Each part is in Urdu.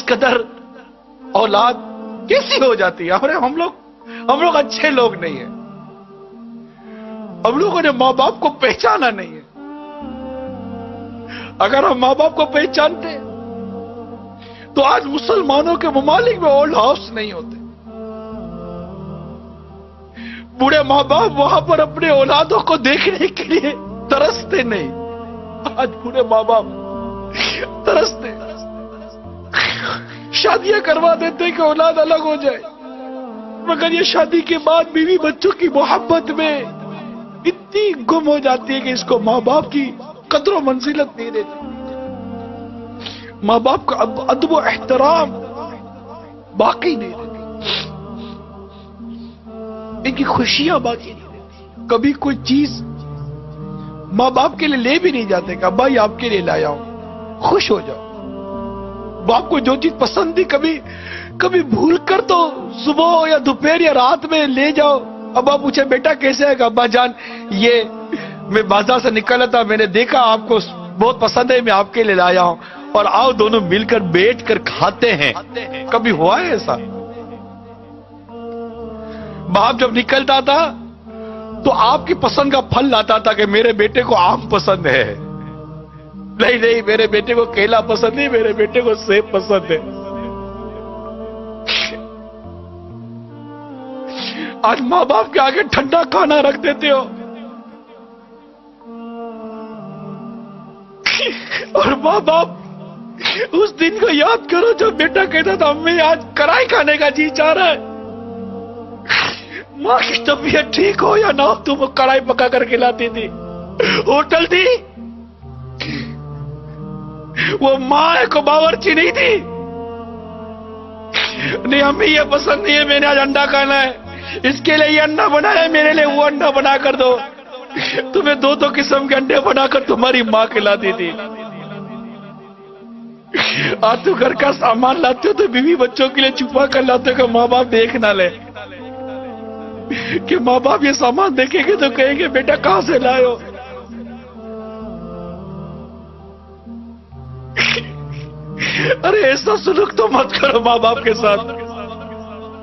قدر اولاد کیسی ہو جاتی ہے. ہم لوگ اچھے لوگ نہیں ہیں. ہم لوگوں نے ماں باپ کو پہچانا نہیں ہے. اگر ہم ماں باپ کو پہچانتے تو آج مسلمانوں کے ممالک میں اولڈ ہاؤس نہیں ہوتے. بوڑھے ماں باپ وہاں پر اپنے اولادوں کو دیکھنے کے لیے ترستے نہیں. آج بوڑھے ماں باپ ترستے, شادیاں کروا دیتے کہ اولاد الگ ہو جائے, مگر یہ شادی کے بعد بیوی بچوں کی محبت میں اتنی گم ہو جاتی ہے کہ اس کو ماں باپ کی قدر و منزلت نہیں دیتی. ماں باپ کا ادب و احترام باقی نہیں رہتی, ان کی خوشیاں باقی نہیں رہتی. کبھی کوئی چیز ماں باپ کے لیے لے بھی نہیں جاتے کہ ابا یہ آپ کے لیے لایا ہوں, خوش ہو جاؤ. باپ کو جو چیز پسند تھی کبھی بھول کر تو صبح یا دوپہر یا رات میں لے جاؤ. ابا پوچھے بیٹا کیسے ہے؟ کہ ابا جان یہ میں بازار سے نکلا تھا, میں نے دیکھا آپ کو بہت پسند ہے, میں آپ کے لیے لایا ہوں, اور آؤ دونوں مل کر بیٹھ کر کھاتے ہیں. کبھی ہوا ہے ایسا؟ باپ جب نکلتا تھا تو آپ کی پسند کا پھل لاتا تھا کہ میرے بیٹے کو آم پسند ہے, نہیں میرے بیٹے کو کیلا پسند نہیں, میرے بیٹے کو سیب پسند ہے. آج ماں باپ کے آگے ٹھنڈا کھانا رکھ دیتے ہو, اور ماں باپ اس دن کو یاد کرو جب بیٹا کہتا تھا امی آج کڑھائی کھانے کا جی چاہ رہا ہے. ماں کی طبیعت ٹھیک ہو یا نہ ہو تم کڑھائی پکا کر کھلاتی تھی. ہوٹل تھی, وہ ماں کو باورچی نہیں تھی. نہیں امی یہ پسند نہیں ہے, میں نے آج انڈا کھانا ہے, اس کے لیے یہ انڈا بنایا ہے, میرے لیے وہ انڈا بنا کر دو. تمہیں دو قسم کے انڈے بنا کر تمہاری ماں کھلاتی تھی. آج تو گھر کا سامان لاتے ہو تو بیوی بچوں کے لیے چھپا کر لاتے ہو کہ ماں باپ دیکھ نہ لے, کہ ماں باپ یہ سامان دیکھیں گے تو کہیں گے بیٹا کہاں سے لائے ہو. ارے ایسا سلوک تو مت کرو ماں باپ کے ساتھ,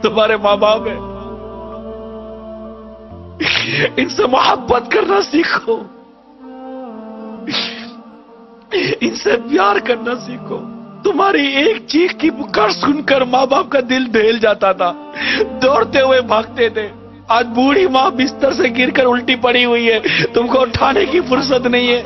تمہارے ماں باپ ہیں, ان سے محبت کرنا سیکھو, ان سے پیار کرنا سیکھو. تمہاری ایک چیخ کی پکار سن کر ماں باپ کا دل دہل جاتا تھا, دوڑتے ہوئے بھاگتے تھے. آج بوڑھی ماں بستر سے گر کر الٹی پڑی ہوئی ہے, تم کو اٹھانے کی فرصت نہیں ہے.